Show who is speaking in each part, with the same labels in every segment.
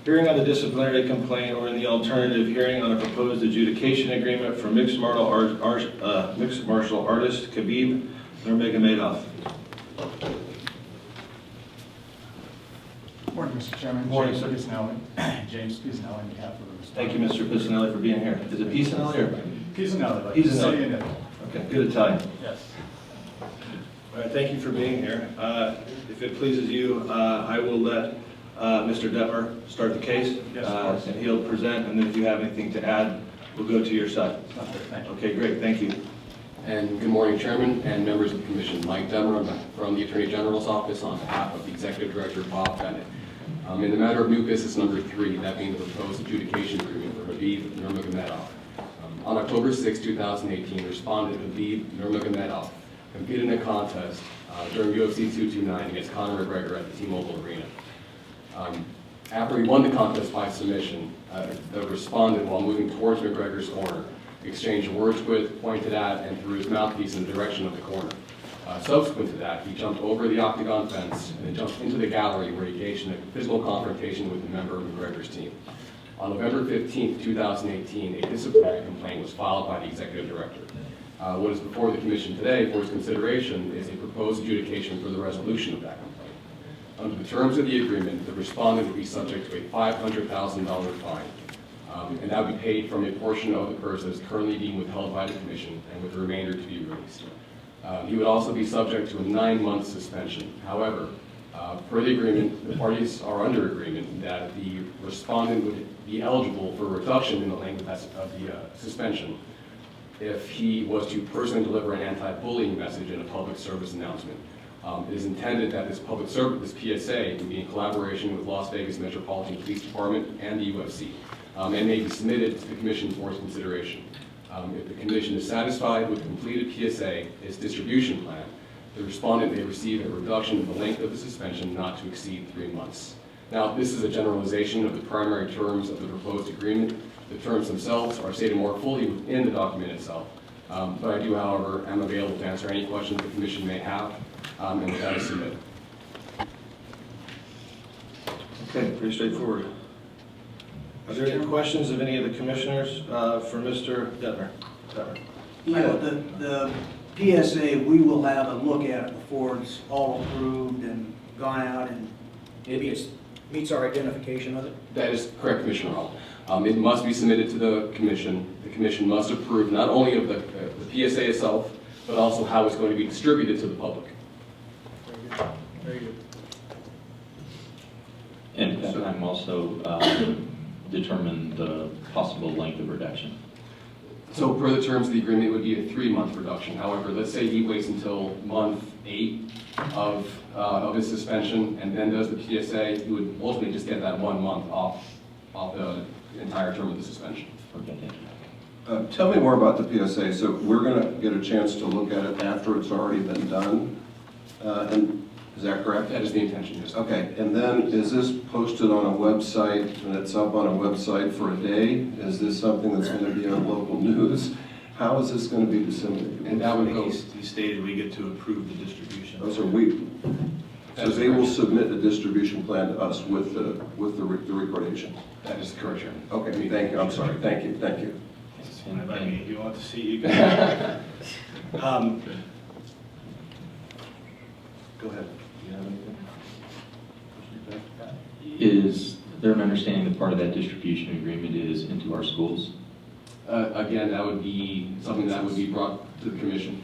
Speaker 1: Hearing on the disciplinary complaint or in the alternative, hearing on a proposed adjudication agreement for mixed martial artist Khabib Nurmagomedov.
Speaker 2: Good morning, Mr. Chairman.
Speaker 1: Good morning,
Speaker 2: James Pisanelli on behalf of the respondent.
Speaker 1: Thank you, Mr. Pisanelli, for being here. Is it Pisanelli or?
Speaker 2: Pisanelli, like
Speaker 1: Pisanelli. Okay, good Italian.
Speaker 2: Yes.
Speaker 1: All right, thank you for being here. If it pleases you, I will let Mr. Detmer start the case.
Speaker 2: Yes, of course.
Speaker 1: And he'll present, and then if you have anything to add, we'll go to your side.
Speaker 2: Thank you.
Speaker 1: Okay, great, thank you.
Speaker 3: And good morning, Chairman and members of the Commission. Mike Detmer from the Attorney General's Office on behalf of the Executive Director, Bob Bennett. In the matter of new business number 3, that being the proposed adjudication agreement for Khabib Nurmagomedov. On October 6, 2018, respondent Khabib Nurmagomedov competed in a contest during UFC 229 against Conor McGregor at the T-Mobile Arena. After he won the contest by submission, the respondent, while moving towards McGregor's corner, exchanged words with, pointed at, and threw his mouthpiece in the direction of the corner. Subsequent to that, he jumped over the octagon fence and then jumped into the gallery where he engaged in a physical confrontation with a member of McGregor's team. On November 15, 2018, a disciplinary complaint was filed by the Executive Director. What is before the Commission today for its consideration is a proposed adjudication for the resolution of that complaint. Under the terms of the agreement, the respondent would be subject to a $500,000 fine, and that would be paid from a portion of the purse that is currently being withheld by the Commission, and with the remainder to be released. He would also be subject to a 9-month suspension. However, per the agreement, the parties are under agreement that the respondent would be eligible for a reduction in the length of the suspension if he was to personally deliver an anti-bullying message in a public service announcement. It is intended that this public service, this PSA, would be in collaboration with Las Vegas Metropolitan Police Department and the UFC, and may be submitted to the Commission for its consideration. If the Commission is satisfied with the completed PSA, its distribution plan, the respondent may receive a reduction in the length of the suspension not to exceed 3 months. Now, this is a generalization of the primary terms of the proposed agreement. The terms themselves are stated more fully within the document itself, but I do, however, am available to answer any questions the Commission may have, and with that I submit.
Speaker 1: Okay, pretty straightforward. Are there any questions of any of the commissioners for Mr. Detmer?
Speaker 4: Yeah, the PSA, we will have a look at it before it's all approved and gone out, and maybe it meets our identification of it.
Speaker 3: That is correct, Commissioner Hall. It must be submitted to the Commission. The Commission must approve not only of the PSA itself, but also how it's going to be distributed to the public.
Speaker 4: Very good. Very good.
Speaker 5: And at that time also determine the possible length of reduction.
Speaker 3: So per the terms of the agreement, it would be a 3-month reduction. However, let's say he waits until month 8 of his suspension and then does the PSA, he would ultimately just get that 1 month off the entire term of the suspension.
Speaker 5: Okay, thank you.
Speaker 6: Tell me more about the PSA. So we're going to get a chance to look at it after it's already been done, and is that correct?
Speaker 3: That is the intention, yes.
Speaker 6: Okay, and then is this posted on a website, and it's up on a website for a day? Is this something that's going to be on local news? How is this going to be disseminated?
Speaker 3: And that would go.
Speaker 1: He stated we get to approve the distribution.
Speaker 6: Oh, so they will submit the distribution plan to us with the recordation.
Speaker 3: That is correct, Chairman.
Speaker 6: Okay, thank you. I'm sorry. Thank you. Thank you.
Speaker 1: If you want to see, you can. Go ahead. Do you have anything?
Speaker 5: Is there an understanding that part of that distribution agreement is into our schools?
Speaker 3: Again, that would be something that would be brought to the Commission.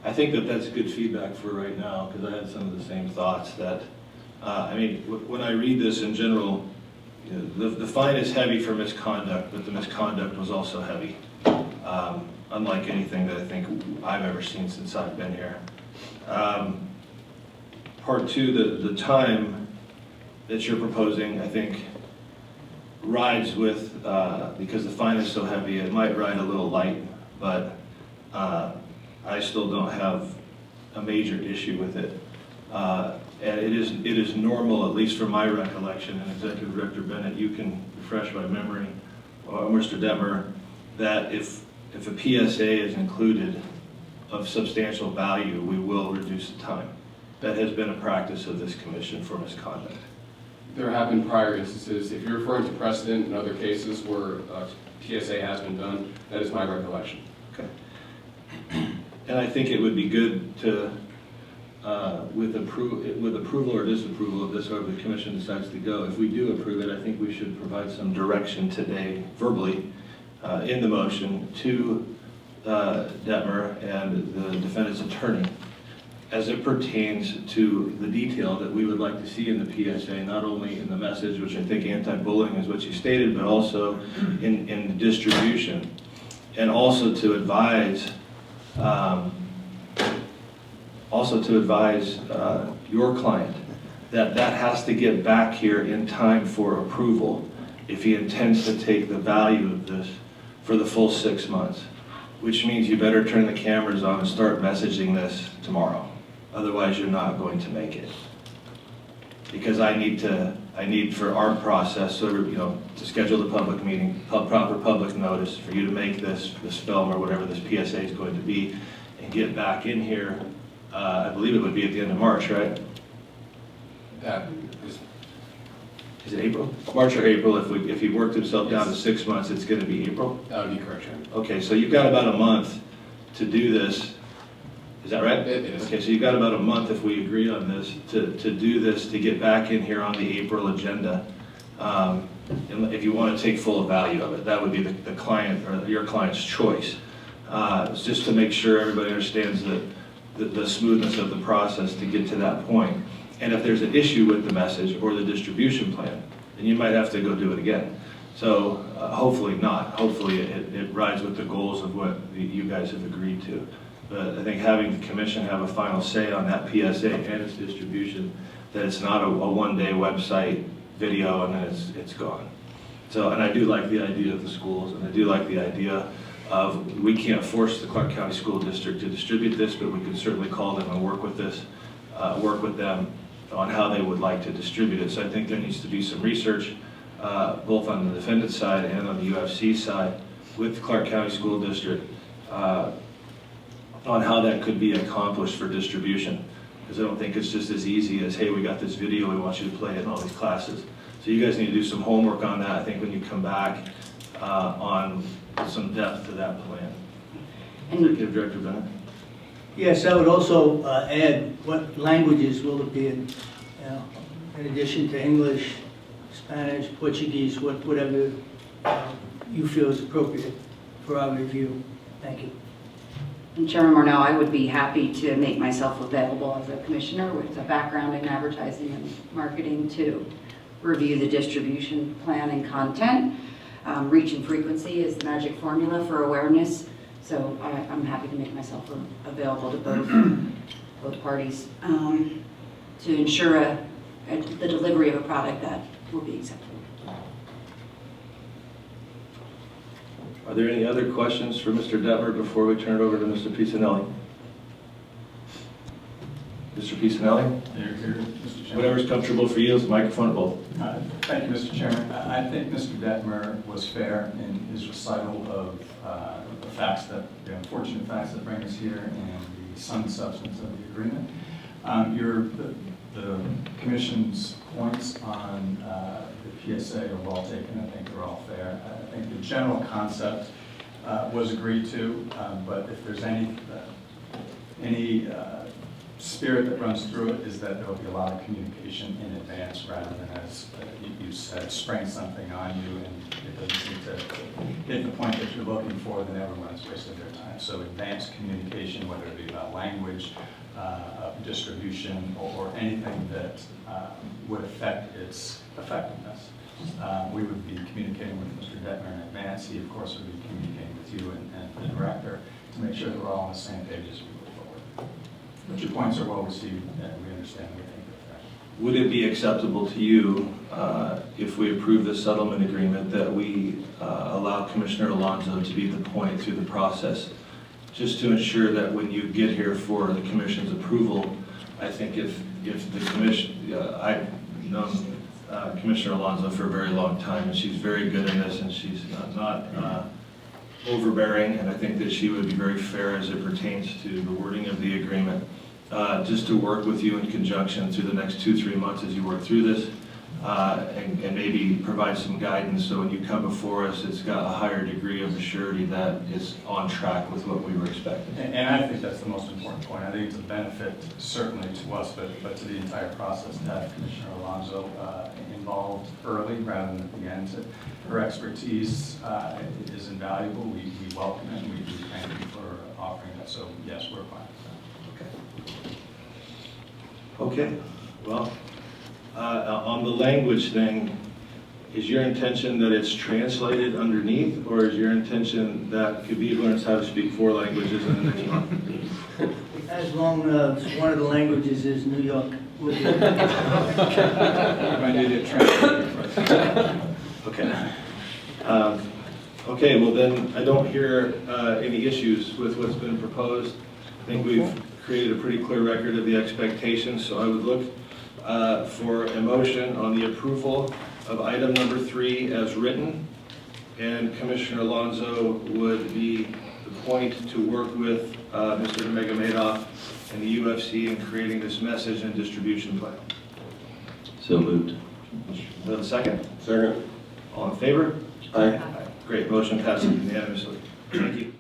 Speaker 1: I think that that's good feedback for right now, because I had some of the same thoughts that, I mean, when I read this in general, you know, the fine is heavy for misconduct, but the misconduct was also heavy. Unlike anything that I think I've ever seen since I've been here. Part 2, the time that you're proposing, I think, rides with, because the fine is so heavy, it might ride a little light, but I still don't have a major issue with it. And it is normal, at least from my recollection, and Executive Director Bennett, you can refresh my memory, or Mr. Detmer, that if a PSA is included of substantial value, we will reduce the time. That has been a practice of this commission for misconduct.
Speaker 3: There have been prior instances. If you're referring to precedent in other cases where TSA has been done, that is my recollection.
Speaker 1: Okay. And I think it would be good to, with approval or disapproval of this, however the commission decides to go, if we do approve it, I think we should provide some direction today, verbally, in the motion to Detmer and the defendant's attorney as it pertains to the detail that we would like to see in the PSA, not only in the message, which I think anti-bullying is what you stated, but also in the distribution. And also to advise, your client that that has to get back here in time for approval if he intends to take the value of this for the full 6 months, which means you better turn the cameras on and start messaging this tomorrow. Otherwise, you're not going to make it. Because I need for our process, so, to schedule the public meeting, proper public notice, for you to make this film or whatever this PSA is going to be, and get back in here, I believe it would be at the end of March, right?
Speaker 3: That
Speaker 1: Is it April? March or April, if he worked himself down to 6 months, it's gonna be April?
Speaker 3: would be correct, Chairman.
Speaker 1: Okay, so you've got about a month to do this. Is that right?
Speaker 3: It is.
Speaker 1: Okay, so you've got about a month, if we agree on this, to do this, to get back in here on the April agenda. And if you want to take full value of it, that would be the client, or your client's choice. It's just to make sure everybody understands the smoothness of the process to get to that point. And if there's an issue with the message or the distribution plan, then you might have to go do it again. So hopefully not. Hopefully it rides with the goals of what you guys have agreed to. But I think having the commission have a final say on that PSA and its distribution, that it's not a one-day website video and then it's gone. So, and I do like the idea of the schools, and I do like the idea of, we can't force the Clark County School District to distribute this, but we can certainly call them and work with them on how they would like to distribute it. So I think there needs to be some research, both on the defendant's side and on the UFC side, with the Clark County School District, on how that could be accomplished for distribution. Because I don't think it's just as easy as, hey, we got this video, we want you to play it in all these classes. So you guys need to do some homework on that, I think, when you come back on some depth to that plan. Executive Director Bennett?
Speaker 7: Yes, I would also add, what languages will it be in? In addition to English, Spanish, Portuguese, whatever you feel is appropriate for our review. Thank you.
Speaker 8: And Chairman Morneau, I would be happy to make myself available as a commissioner with a background in advertising and marketing to review the distribution plan and content. Reach and frequency is the magic formula for awareness, so I'm happy to make myself available to both parties to ensure the delivery of a product that will be acceptable.
Speaker 1: Are there any other questions for Mr. Detmer before we turn it over to Mr. Pisanelli? Mr. Pisanelli?
Speaker 2: Here, Mr. Chairman.
Speaker 1: Whatever's comfortable for you, is the microphone at both.
Speaker 2: Thank you, Mr. Chairman. I think Mr. Detmer was fair in his recital of the facts, the unfortunate facts that bring us here, and the sun substance of the agreement. The Commission's points on the PSA are well taken. I think they're all fair. I think the general concept was agreed to, but if there's any spirit that runs through it is that there will be a lot of communication in advance rather than, as you said, spraying something on you and it doesn't seem to hit the point that you're looking for, then everyone has wasted their time. So advanced communication, whether it be about language, distribution, or anything that would affect its effectiveness. We would be communicating with Mr. Detmer in advance. He, of course, would be communicating with you and the director to make sure that we're all on the same page as we move forward. But your points are well received, and we understand and we think they're fair.
Speaker 1: Would it be acceptable to you, if we approve the settlement agreement, that we allow Commissioner Alonso to be the point through the process, just to ensure that when you get here for the Commission's approval, I think if the Commission, I've known Commissioner Alonso for a very long time, and she's very good in this, and she's not overbearing, and I think that she would be very fair as it pertains to the wording of the agreement. Just to work with you in conjunction through the next 2-3 months as you work through this, and maybe provide some guidance, so when you come before us, it's got a higher degree of surety that it's on track with what we were expecting.
Speaker 2: And I think that's the most important point. I think it's a benefit certainly to us, but to the entire process to have Commissioner Alonso involved early rather than at the end. Her expertise is invaluable. We welcome it, and we thank you for offering that. So yes, we're fine with that.
Speaker 1: Okay, well, on the language thing, is your intention that it's translated underneath, or is your intention that Khabib learns how to speak 4 languages and then
Speaker 7: As long as one of the languages is New York, we'll be.
Speaker 2: I need it translated.
Speaker 1: Okay. Okay, well then, I don't hear any issues with what's been proposed. I think we've created a pretty clear record of the expectations, so I would look for a motion on the approval of item number 3 as written, and Commissioner Alonso would be the point to work with Mr. Nurmagomedov and the UFC in creating this message and distribution plan.
Speaker 5: So moved.
Speaker 1: Do we have a second?
Speaker 6: Second.
Speaker 1: All in favor?
Speaker 6: Aye.
Speaker 1: Great, motion passes unanimously. Thank you.